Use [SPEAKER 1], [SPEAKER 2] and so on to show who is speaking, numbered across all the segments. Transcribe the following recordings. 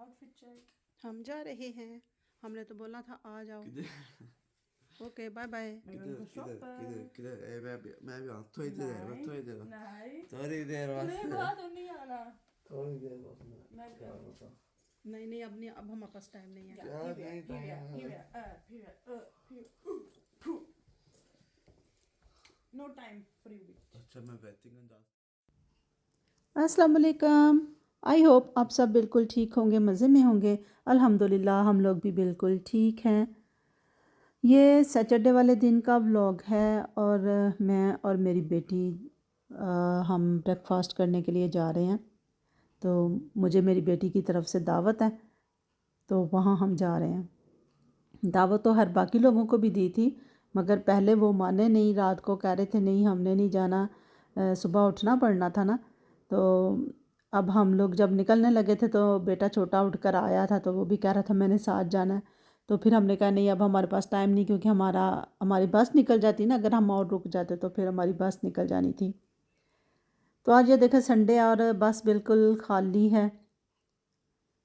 [SPEAKER 1] Outfit check.
[SPEAKER 2] हम जा रहे हैं, हमने तो बोला था आ जाओ। Okay bye bye.
[SPEAKER 1] We're going to shopping.
[SPEAKER 3] मैं भी आऊँ थोड़ी देर है,
[SPEAKER 1] नहीं
[SPEAKER 3] थोड़ी देर
[SPEAKER 1] नहीं
[SPEAKER 3] थोड़ी देर
[SPEAKER 1] नहीं बात तो नहीं आना।
[SPEAKER 3] थोड़ी देर बस
[SPEAKER 1] मैं
[SPEAKER 3] क्या
[SPEAKER 1] कर
[SPEAKER 3] बता
[SPEAKER 2] नहीं नहीं अब नहीं, अब हमारे पास टाइम नहीं है।
[SPEAKER 3] क्या नहीं
[SPEAKER 1] नो टाइम फॉर यू।
[SPEAKER 3] अच्छा मैं बैटिंग जा
[SPEAKER 2] अस्सलाम वालेकुम। आई होप आप सब बिल्कुल ठीक होंगे, मज़े में होंगे। अल्हम्दुलिल्लाह हम लोग भी बिल्कुल ठीक हैं। ये सैटरडे वाले दिन का व्लॉग है और मैं और मेरी बेटी हम ब्रेकफास्ट करने के लिए जा रहे हैं। तो मुझे मेरी बेटी की तरफ से दावत है, तो वहाँ हम जा रहे हैं। दावत तो हर बाकी लोगों को भी दी थी, मगर पहले वो माने नहीं, रात को कह रहे थे नहीं हमने नहीं जाना, सुबह उठना पड़ना था ना। तो अब हम लोग जब निकलने लगे थे तो बेटा छोटा उठ कर आया था, तो वो भी कह रहा था मैंने साथ जाना है। तो फिर हमने कहा नहीं अब हमारे पास टाइम नहीं, क्योंकि हमारी बस निकल जाती ना, अगर हम और रुक जाते तो फिर हमारी बस निकल जानी थी। तो आज ये देखें संडे और बस बिल्कुल खाली है।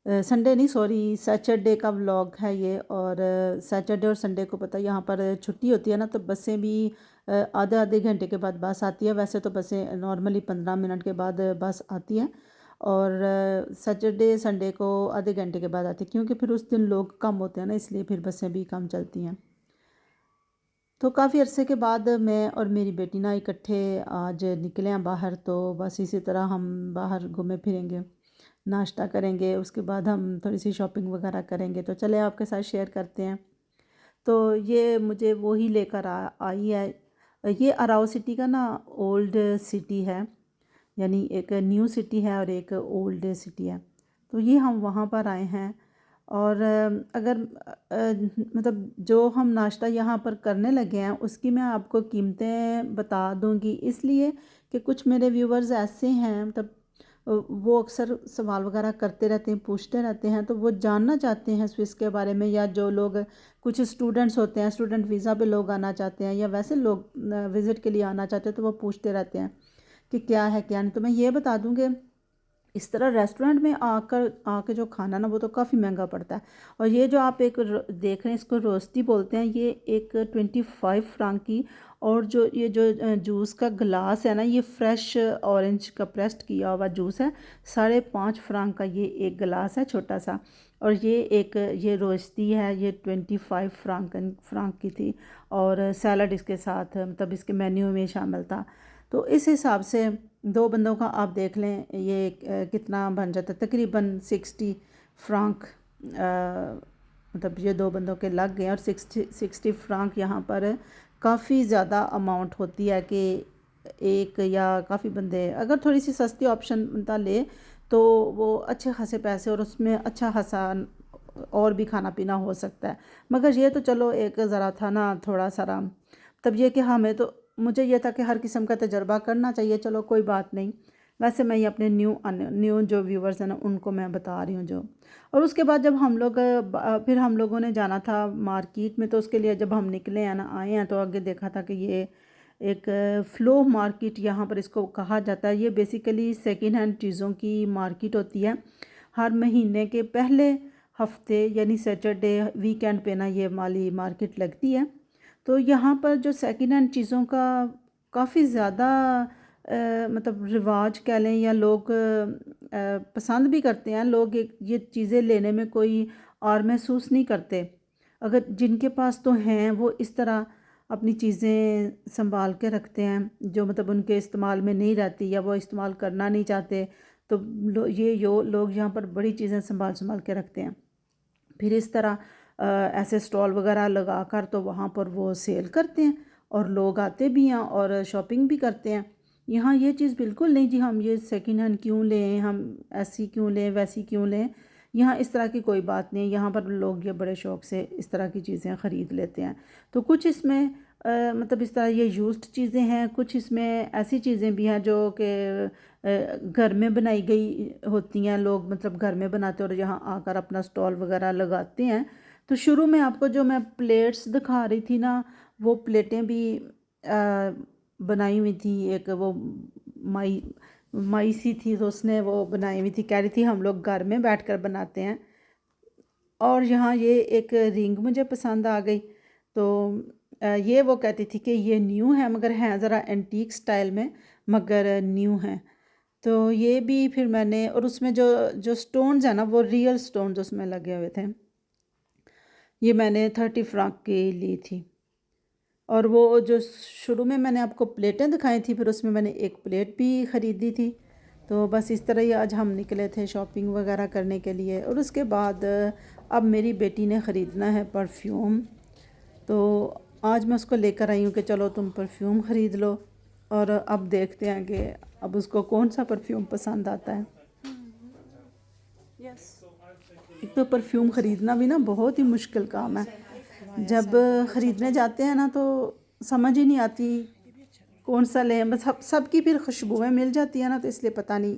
[SPEAKER 2] संडे नहीं सॉरी सैटरडे का व्लॉग है ये। और सैटरडे और संडे को पता है यहाँ पर छुट्टी होती है ना, तो बसें भी आधे आधे घंटे के बाद बस आती है। वैसे तो बसें नॉर्मली 15 मिनट के बाद बस आती है, और सैटरडे संडे को आधे घंटे के बाद आती है, क्योंकि फिर उस दिन लोग कम होते हैं ना, इसलिए फिर बसें भी कम चलती हैं। तो काफ़ी अरसे के बाद मैं और मेरी बेटी ना इकट्ठे आज निकले हैं बाहर। तो बस इसी तरह हम बाहर घूमे फिरेंगे, नाश्ता करेंगे, उसके बाद हम थोड़ी सी शॉपिंग वगैरह करेंगे। तो चले आपके साथ शेयर करते हैं। तो ये मुझे वो ही लेकर आई है। ये अराउ सिटी का ना ओल्ड सिटी है, यानी एक न्यू सिटी है और एक ओल्ड सिटी है। तो ये हम वहाँ पर आए हैं। और अगर मतलब जो हम नाश्ता यहाँ पर करने लगे हैं उसकी मैं आपको कीमतें बता दूँगी, इसलिए कि कुछ मेरे व्यूवर्स ऐसे हैं, मतलब वो अक्सर सवाल वगैरह करते रहते हैं, पूछते रहते हैं, तो वो जानना चाहते हैं स्विस के बारे में। या जो लोग कुछ स्टूडेंट्स होते हैं, स्टूडेंट वीज़ा पे लोग आना चाहते हैं, या वैसे लोग विज़िट के लिए आना चाहते हैं, तो वो पूछते रहते हैं कि क्या है क्या नहीं। तो मैं ये बता दूँगी, इस तरह रेस्टोरेंट में आके जो खाना ना वो तो काफ़ी महंगा पड़ता है। और ये जो आप एक देख रहे हैं इसको रोस्टी बोलते हैं, ये एक 25 फ्रांक की। और जो ये जो जूस का गिलास है ना, ये फ्रेश ऑरेंज का प्रेस्ड किया हुआ जूस है, 5.5 फ्रांक का ये एक गिलास है छोटा सा। और ये रोस्टी है, ये 25 फ्रांक की थी। और सैलड इसके साथ मतलब इसके मेन्यू में शामिल था। तो इस हिसाब से 2 बंदों का आप देख लें ये कितना बन जाता है, तकरीबन 60 फ्रांक। मतलब ये 2 बंदों के लग गए। और 60 फ्रांक यहाँ पर काफ़ी ज़्यादा अमाउंट होती है कि एक या काफ़ी बंदे अगर थोड़ी सी सस्ती ऑप्शन बंदा ले तो वो अच्छे खासे पैसे और उसमें अच्छा खासा और भी खाना पीना हो सकता है। मगर ये तो चलो एक ज़रा था ना थोड़ा सारा, तब ये कि हमें तो मुझे ये था कि हर किस्म का तजर्बा करना चाहिए। चलो कोई बात नहीं। वैसे मैं ये अपने न्यू जो व्यूवर्स हैं ना उनको मैं बता रही हूँ जो। और उसके बाद जब हम लोग फिर हम लोगों ने जाना था मार्केट में, तो उसके लिए जब हम निकले हैं ना आए हैं, तो आगे देखा था कि ये एक फ़्लो मार्केट यहाँ पर इसको कहा जाता है। ये बेसिकली सेकेंड हैंड चीज़ों की मार्केट होती है। हर महीने के पहले हफ्ते यानी सैटरडे वीकेंड पे ना ये वाली मार्केट लगती है। तो यहाँ पर जो सेकेंड हैंड चीज़ों का काफ़ी ज़्यादा मतलब रिवाज कह लें, या लोग पसंद भी करते हैं। लोग ये चीज़ें लेने में कोई और महसूस नहीं करते। अगर जिनके पास तो हैं वो इस तरह अपनी चीज़ें संभाल के रखते हैं, जो मतलब उनके इस्तेमाल में नहीं रहती या वो इस्तेमाल करना नहीं चाहते। तो लोग यहाँ पर बड़ी चीज़ें संभाल के रखते हैं। फिर इस तरह ऐसे स्टॉल वगैरह लगा कर तो वहाँ पर वो सेल करते हैं, और लोग आते भी हैं और शॉपिंग भी करते हैं। यहाँ ये चीज़ बिल्कुल नहीं जी हम ये सेकेंड हैंड क्यों लें, हम ऐसी क्यों लें वैसी क्यों लें। यहाँ इस तरह की कोई बात नहीं है। यहाँ पर लोग ये बड़े शौक़ से इस तरह की चीज़ें ख़रीद लेते हैं। तो कुछ इसमें मतलब इस तरह ये यूज्ड चीज़ें हैं, कुछ इसमें ऐसी चीज़ें भी हैं जो कि घर में बनाई गई होती हैं। लोग मतलब घर में बनाते हैं और यहाँ आकर अपना स्टॉल वगैरह लगाते हैं। तो शुरू में आपको जो मैं प्लेट्स दिखा रही थी ना, वो प्लेटें भी बनाई हुई थी। एक वो माई माई सी थी, तो उसने वो बनाई हुई थी, कह रही थी हम लोग घर में बैठकर बनाते हैं। और यहाँ ये एक रिंग मुझे पसंद आ गई, तो ये वो कहती थी कि ये न्यू है, मगर हैं ज़रा एंटीक स्टाइल में, मगर न्यू है। तो ये भी फिर मैंने, और उसमें जो जो स्टोन्स हैं ना वो रियल स्टोन्स उसमें लगे हुए थे। ये मैंने 30 फ्रांक की ली थी। और वो जो शुरू में मैंने आपको प्लेटें दिखाई थी, फिर उसमें मैंने एक प्लेट भी ख़रीदी थी। तो बस इस तरह ही आज हम निकले थे शॉपिंग वगैरह करने के लिए। और उसके बाद अब मेरी बेटी ने ख़रीदना है परफ्यूम, तो आज मैं उसको लेकर आई हूँ कि चलो तुम परफ्यूम ख़रीद लो। और अब देखते हैं कि अब उसको कौन सा परफ्यूम पसंद आता है।
[SPEAKER 1] यस।
[SPEAKER 2] एक तो परफ्यूम ख़रीदना भी ना बहुत ही मुश्किल काम है। जब ख़रीदने जाते हैं ना तो समझ ही नहीं आती कौन सा लें, बस सबकी फिर खुशबुएं मिल जाती है ना, तो इसलिए पता नहीं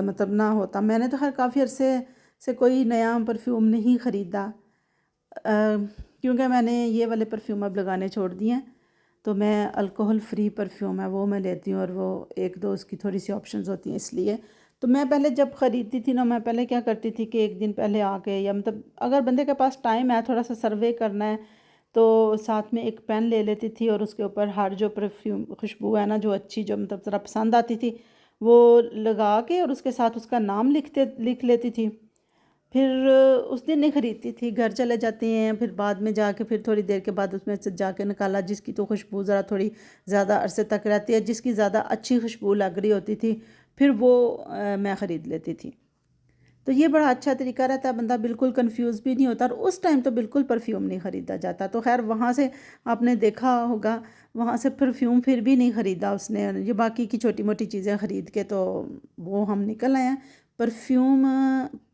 [SPEAKER 2] मतलब ना होता। मैंने तो हर काफ़ी अरसे से कोई नया परफ्यूम नहीं ख़रीदा, क्योंकि मैंने ये वाले परफ्यूम अब लगाने छोड़ दिए हैं। तो मैं अल्कोहल फ्री परफ्यूम है वो मैं लेती हूँ, और वो एक दो उसकी थोड़ी सी ऑप्शंस होती हैं इसलिए। तो मैं पहले जब ख़रीदती थी ना, मैं पहले क्या करती थी कि एक दिन पहले आके, या मतलब अगर बंदे के पास टाइम है थोड़ा सा सर्वे करना है, तो साथ में एक पेन ले लेती थी, और उसके ऊपर हर जो परफ्यूम खुशबू है ना जो अच्छी, जो मतलब ज़रा पसंद आती थी, वो लगा के और उसके साथ उसका नाम लिख लेती थी। फिर उस दिन नहीं ख़रीदती थी, घर चले जाते हैं, फिर बाद में जाके फिर थोड़ी देर के बाद उसमें से जाके निकाला जिसकी तो खुशबू ज़रा थोड़ी ज़्यादा अरसे तक रहती है, जिसकी ज़्यादा अच्छी खुशबू लग रही होती थी, फिर वो मैं ख़रीद लेती थी। तो ये बड़ा अच्छा तरीका रहता है, बंदा बिल्कुल कंफ्यूज भी नहीं होता। और उस टाइम तो बिल्कुल परफ्यूम नहीं ख़रीदा जाता। तो खैर वहाँ से आपने देखा होगा, वहाँ से परफ्यूम फिर भी नहीं ख़रीदा उसने, ये बाकी की छोटी मोटी चीज़ें ख़रीद के तो वो हम निकल आए हैं। परफ्यूम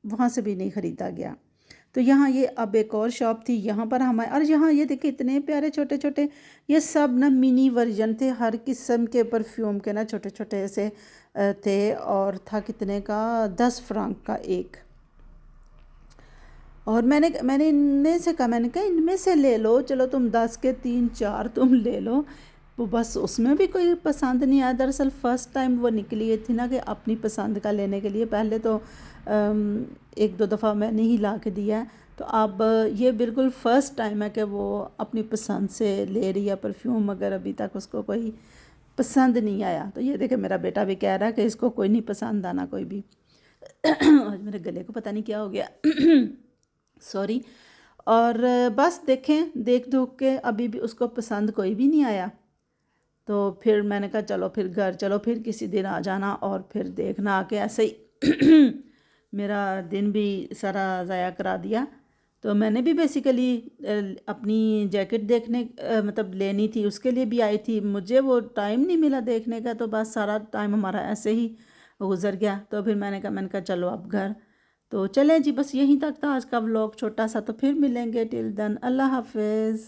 [SPEAKER 2] वहाँ से भी नहीं ख़रीदा गया। तो यहाँ ये अब एक और शॉप थी, यहाँ पर हम आए, और यहाँ ये देखिए इतने प्यारे छोटे छोटे, ये सब ना मिनी वर्जन थे हर किस्म के परफ्यूम के ना, छोटे छोटे से थे। और था कितने का, 10 फ्रांक का एक। और मैंने इनमें से कहा, मैंने कहा इनमें से ले लो, चलो तुम 10 के 3-4 तुम ले लो। वो बस उसमें भी कोई पसंद नहीं आया। दरअसल फ़र्स्ट टाइम वो निकली थी ना कि अपनी पसंद का लेने के लिए, पहले तो एक दो दफ़ा मैंने ही ला के दिया है। तो अब ये बिल्कुल फ़र्स्ट टाइम है कि वो अपनी पसंद से ले रही है परफ्यूम, मगर अभी तक उसको कोई पसंद नहीं आया। तो ये देखे मेरा बेटा भी कह रहा है कि इसको कोई नहीं पसंद आना कोई भी। आज मेरे गले को पता नहीं क्या हो गया, सॉरी। और बस देखें, देख दुख के अभी भी उसको पसंद कोई भी नहीं आया। तो फिर मैंने कहा चलो फिर घर चलो, फिर किसी दिन आ जाना और फिर देखना आके। ऐसे ही मेरा दिन भी सारा ज़ाया करा दिया। तो मैंने भी बेसिकली अपनी जैकेट देखने मतलब लेनी थी, उसके लिए भी आई थी, मुझे वो टाइम नहीं मिला देखने का, तो बस सारा टाइम हमारा ऐसे ही गुज़र गया। तो फिर मैंने कहा चलो अब घर। तो चलें जी, बस यहीं तक था आज का व्लॉग छोटा सा। तो फिर मिलेंगे, टिल देन अल्लाह हाफिज़।